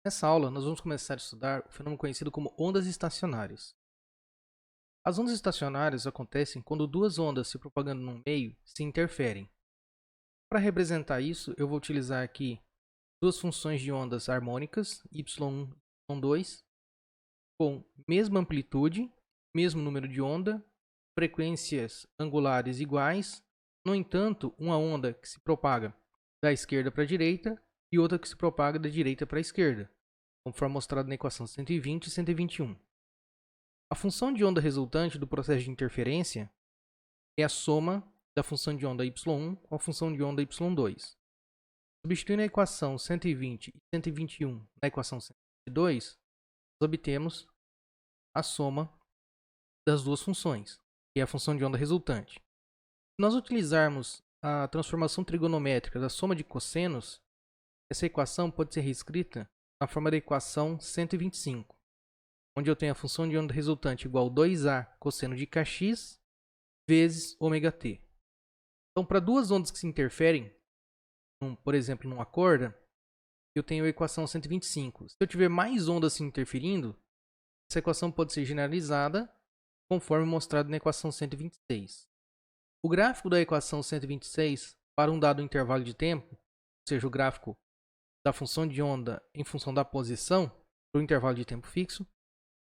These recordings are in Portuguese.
Nessa aula, nós vamos começar a estudar o fenômeno conhecido como ondas estacionárias. As ondas estacionárias acontecem quando duas ondas se propagando num meio se interferem. Para representar isso, eu vou utilizar aqui duas funções de ondas harmônicas, y1 e y2, com mesma amplitude, mesmo número de onda, frequências angulares iguais. No entanto, uma onda que se propaga da esquerda para a direita e outra que se propaga da direita para a esquerda, conforme mostrado na equação 120 e 121. A função de onda resultante do processo de interferência é a soma da função de onda y1 com a função de onda y2. Substituindo a equação 120 e 121 na equação 122, nós obtemos a soma das duas funções, que é a função de onda resultante. Se nós utilizarmos a transformação trigonométrica da soma de cossenos, essa equação pode ser reescrita na forma da equação 125, onde eu tenho a função de onda resultante igual a 2a cosseno de kx vezes ômega-t. Então, para duas ondas que se interferem, por exemplo, numa corda, eu tenho a equação 125. Se eu tiver mais ondas se interferindo, essa equação pode ser generalizada, conforme mostrado na equação 126. O gráfico da equação 126 para um dado intervalo de tempo, ou seja, o gráfico da função de onda em função da posição para o intervalo de tempo fixo,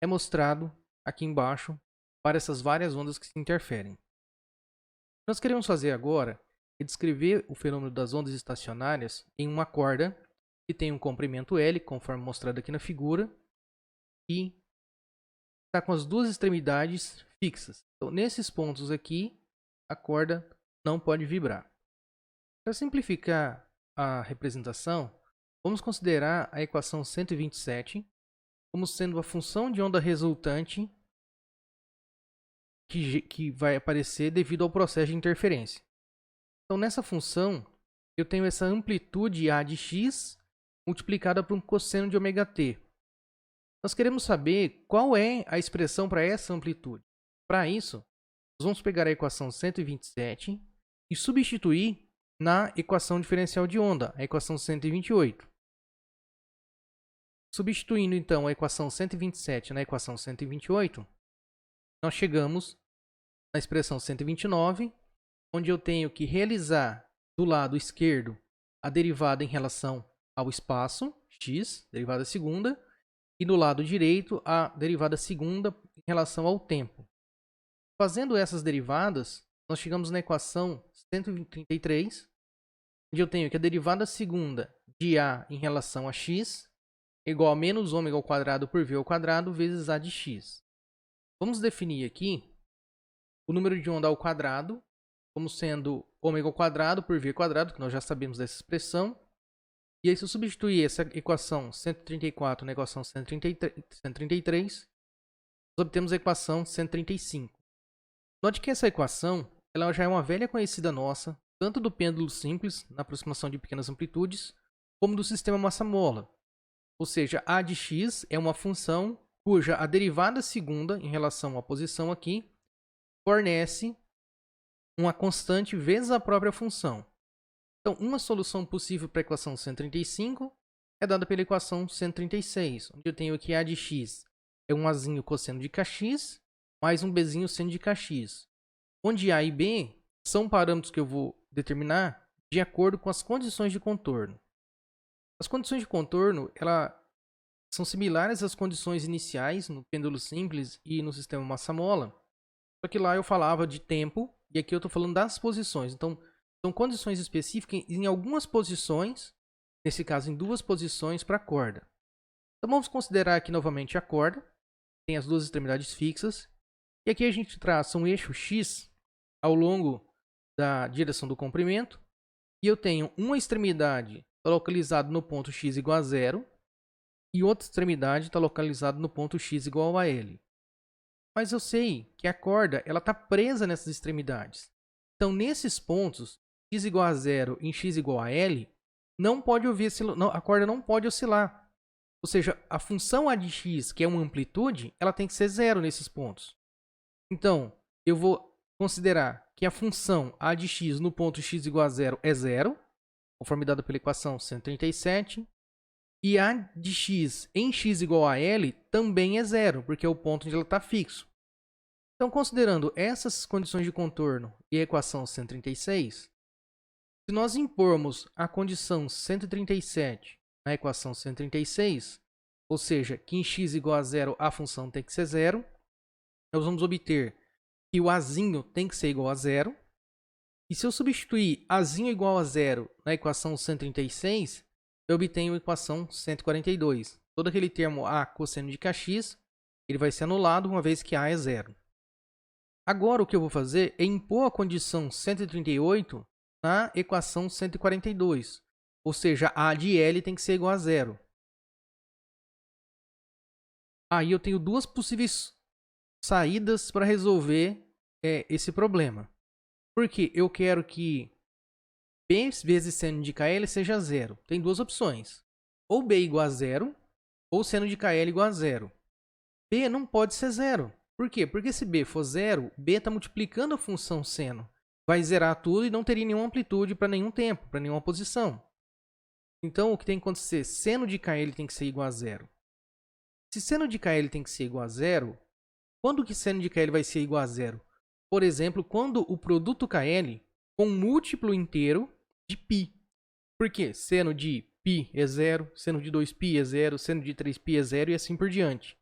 é mostrado aqui embaixo para essas várias ondas que se interferem. O que nós queremos fazer agora é descrever o fenômeno das ondas estacionárias em uma corda que tem um comprimento L, conforme mostrado aqui na figura, e está com as duas extremidades fixas. Então, nesses pontos aqui, a corda não pode vibrar. Para simplificar a representação, vamos considerar a equação 127 como sendo a função de onda resultante que vai aparecer devido ao processo de interferência. Então, nessa função, eu tenho essa amplitude A de x multiplicada por um cosseno de ômega-t. Nós queremos saber qual é a expressão para essa amplitude. Para isso, nós vamos pegar a equação 127 e substituir na equação diferencial de onda, a equação 128. Substituindo então a equação 127 na equação 128, nós chegamos na expressão 129, onde eu tenho que realizar do lado esquerdo a derivada em relação ao espaço, x, derivada segunda, e do lado direito a derivada segunda em relação ao tempo. Fazendo essas derivadas, nós chegamos na equação 133, onde eu tenho que a derivada segunda de a em relação a x é igual a menos ômega ao quadrado por v ao quadrado vezes a de x. Vamos definir aqui o número de onda ao quadrado como sendo ômega ao quadrado por v ao quadrado, que nós já sabemos dessa expressão. E aí, se eu substituir essa equação 134 na equação 133, nós obtemos a equação 135. Note que essa equação ela já é uma velha conhecida nossa, tanto do pêndulo simples, na aproximação de pequenas amplitudes, como do sistema massa-mola. Ou seja, a de x é uma função cuja a derivada segunda em relação à posição aqui fornece uma constante vezes a própria função. Então, uma solução possível para a equação 135 é dada pela equação 136, onde eu tenho que a de x é um azinho cosseno de kx mais um bzinho seno de kx, onde a e b são parâmetros que eu vou determinar de acordo com as condições de contorno. As condições de contorno são similares às condições iniciais no pêndulo simples e no sistema massa-mola, só que lá eu falava de tempo e aqui eu estou falando das posições. Então, são condições específicas em algumas posições, nesse caso em duas posições para a corda. Então vamos considerar aqui novamente a corda, tem as duas extremidades fixas, e aqui a gente traça um eixo X ao longo da direção do comprimento, e eu tenho uma extremidade localizada no ponto x igual a 0, e outra extremidade está localizada no ponto x igual a L. Mas eu sei que a corda está presa nessas extremidades. Então, nesses pontos, x igual a 0 e x igual a L, a corda não pode oscilar. Ou seja, a função a de x, que é uma amplitude, ela tem que ser 0 nesses pontos. Então, eu vou considerar que a função a de x no ponto x igual a 0 é 0, conforme dado pela equação 137. E A de x em x igual a L também é zero, porque é o ponto onde ela está fixo. Então, considerando essas condições de contorno e a equação 136, se nós impormos a condição 137 na equação 136, ou seja, que em x igual a zero a função tem que ser zero, nós vamos obter que o azinho tem que ser igual a zero. E se eu substituir azinho igual a zero na equação 136, eu obtenho a equação 142. Todo aquele termo A cosseno de kx, ele vai ser anulado uma vez que A é zero. Agora o que eu vou fazer é impor a condição 138 na equação 142. Ou seja, A de L tem que ser igual a zero. Aí eu tenho duas possíveis saídas para resolver esse problema. Porque eu quero que B vezes seno de KL seja zero. Tem duas opções. Ou B igual a zero, ou seno de KL igual a zero. B não pode ser zero. Por quê? Porque se B for zero, B está multiplicando a função seno. Vai zerar tudo e não teria nenhuma amplitude para nenhum tempo, para nenhuma posição. Então, o que tem que acontecer? Seno de KL tem que ser igual a zero. Se seno de KL tem que ser igual a zero, quando que seno de KL vai ser igual a zero? Por exemplo, quando o produto KL com um múltiplo inteiro de π. Por quê? Seno de π é zero, seno de 2π é zero, seno de 3π é zero e assim por diante.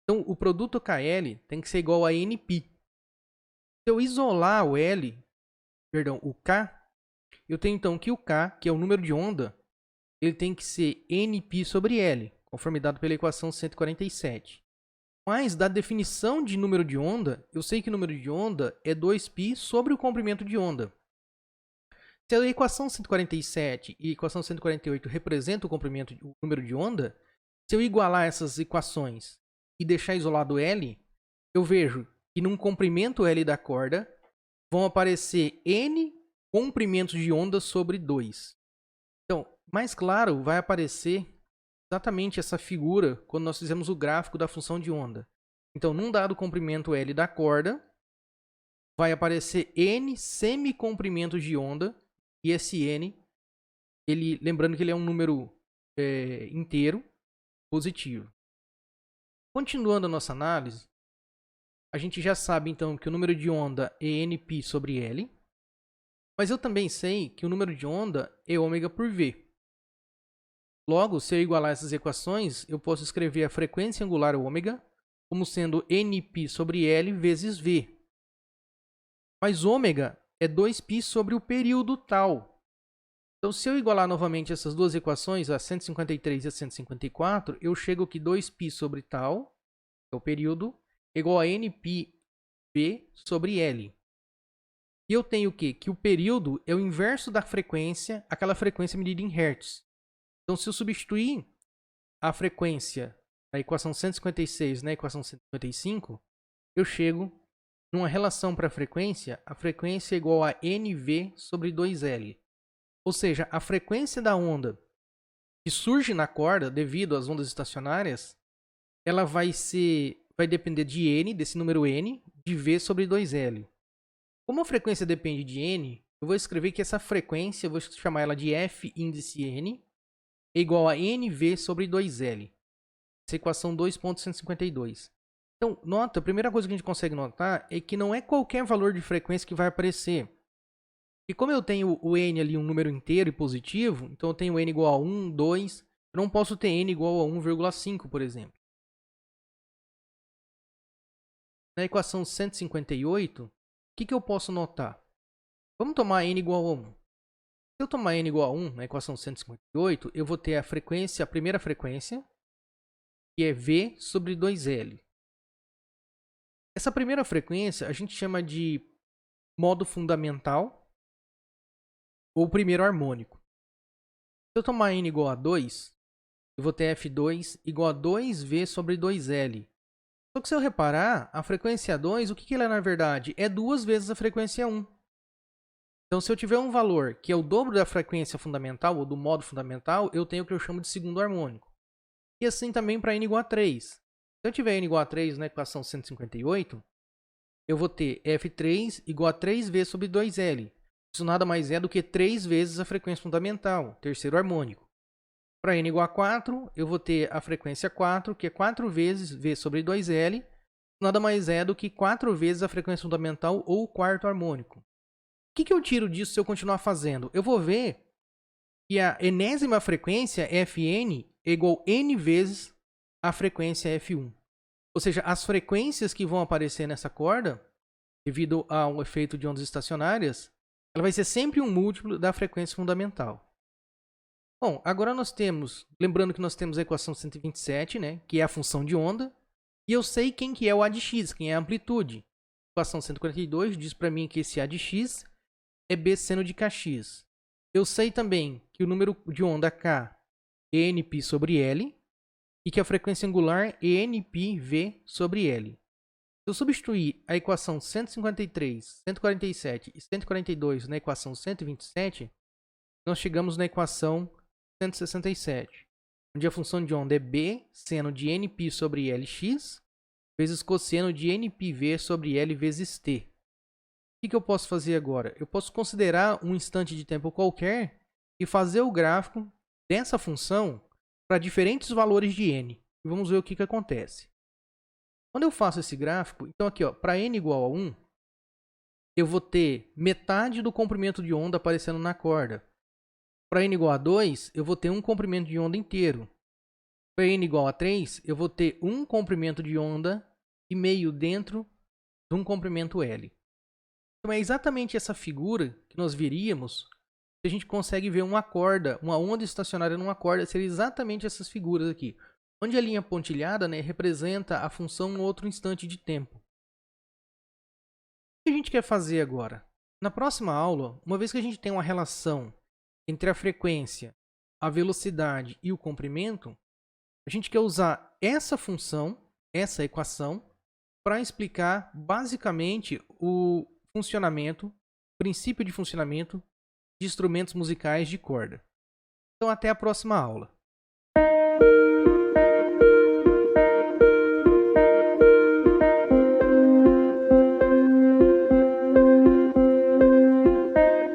Então, o produto KL tem que ser igual a nπ. Se eu isolar o K, eu tenho então que o K, que é o número de onda, ele tem que ser nπ sobre L, conforme dado pela equação 147. Mas, da definição de número de onda, eu sei que o número de onda é 2π sobre o comprimento de onda. Se a equação 147 e a equação 148 representam o número de onda, se eu igualar essas equações e deixar isolado L, eu vejo que num comprimento L da corda vão aparecer N comprimentos de onda sobre 2. Então, mais claro, vai aparecer exatamente essa figura quando nós fizemos o gráfico da função de onda. Então, num dado comprimento L da corda, vai aparecer N semicomprimentos de onda, e esse N, lembrando que ele é um número inteiro positivo. Continuando a nossa análise, a gente já sabe então que o número de onda é nπ sobre L, mas eu também sei que o número de onda é ômega por V. Logo, se eu igualar essas equações, eu posso escrever a frequência angular ômega como sendo nπ sobre L vezes V. Mas ômega é 2π sobre o período tal. Então, se eu igualar novamente essas duas equações, a 153 e a 154, eu chego que 2π sobre tal, que é o período, é igual a nπ V sobre L. E eu tenho o quê? Que o período é o inverso da frequência, aquela frequência medida em Hz. Então, se eu substituir a frequência da equação 156 na equação 155, eu chego numa relação para a frequência é igual a NV sobre 2L. Ou seja, a frequência da onda que surge na corda devido às ondas estacionárias, ela vai depender de N, desse número N, de V sobre 2L. Como a frequência depende de N, eu vou escrever que essa frequência, eu vou chamar ela de F índice N, é igual a NV sobre 2L. Essa equação 2.152. Então, nota, a primeira coisa que a gente consegue notar é que não é qualquer valor de frequência que vai aparecer. E como eu tenho o N ali um número inteiro e positivo, então eu tenho N igual a 1, 2, eu não posso ter N igual a 1,5, por exemplo. Na equação 158, o que eu posso notar? Vamos tomar N igual a 1. Se eu tomar N igual a 1 na equação 158, eu vou ter a primeira frequência, que é V sobre 2L. Essa primeira frequência a gente chama de modo fundamental ou primeiro harmônico. Se eu tomar N igual a 2, eu vou ter F2 igual a 2V sobre 2L. Só que se eu reparar, a frequência 2, o que ela é na verdade? É duas vezes a frequência 1. Então, se eu tiver um valor que é o dobro da frequência fundamental ou do modo fundamental, eu tenho o que eu chamo de segundo harmônico. E assim também para N igual a 3. Se eu tiver N igual a 3 na equação 158, eu vou ter F3 igual a 3V sobre 2L. Isso nada mais é do que 3 vezes a frequência fundamental, terceiro harmônico. Para n igual a 4, eu vou ter a frequência 4, que é 4 vezes V sobre 2L, nada mais é do que 4 vezes a frequência fundamental ou o quarto harmônico. O que eu tiro disso se eu continuar fazendo? Eu vou ver que a enésima frequência, Fn, é igual a n vezes a frequência F1. Ou seja, as frequências que vão aparecer nessa corda, devido ao efeito de ondas estacionárias, ela vai ser sempre um múltiplo da frequência fundamental. Bom, agora nós temos, lembrando que nós temos a equação 127, né, que é a função de onda, e eu sei quem que é o A de x, quem é a amplitude. A equação 142 diz para mim que esse A de x é B seno de kx. Eu sei também que o número de onda K é nπ sobre L e que a frequência angular é nπv sobre L. Se eu substituir a equação 153, 147 e 142 na equação 127, nós chegamos na equação 167, onde a função de onda é B seno de nπ sobre Lx vezes cosseno de nπv sobre L vezes t. O que eu posso fazer agora? Eu posso considerar um instante de tempo qualquer e fazer o gráfico dessa função para diferentes valores de n. E vamos ver o que acontece. Quando eu faço esse gráfico, então aqui, para n igual a 1, eu vou ter metade do comprimento de onda aparecendo na corda. Para n igual a 2, eu vou ter um comprimento de onda inteiro. Para n igual a 3, eu vou ter um comprimento de onda e meio dentro de um comprimento L. Então é exatamente essa figura que nós veríamos se a gente consegue ver uma corda, uma onda estacionária numa corda, seria exatamente essas figuras aqui. Onde a linha pontilhada, né, representa a função no outro instante de tempo. O que a gente quer fazer agora? Na próxima aula, uma vez que a gente tem uma relação entre a frequência, a velocidade e o comprimento, a gente quer usar essa função, essa equação, para explicar basicamente o funcionamento, princípio de funcionamento de instrumentos musicais de corda. Então, até a próxima aula.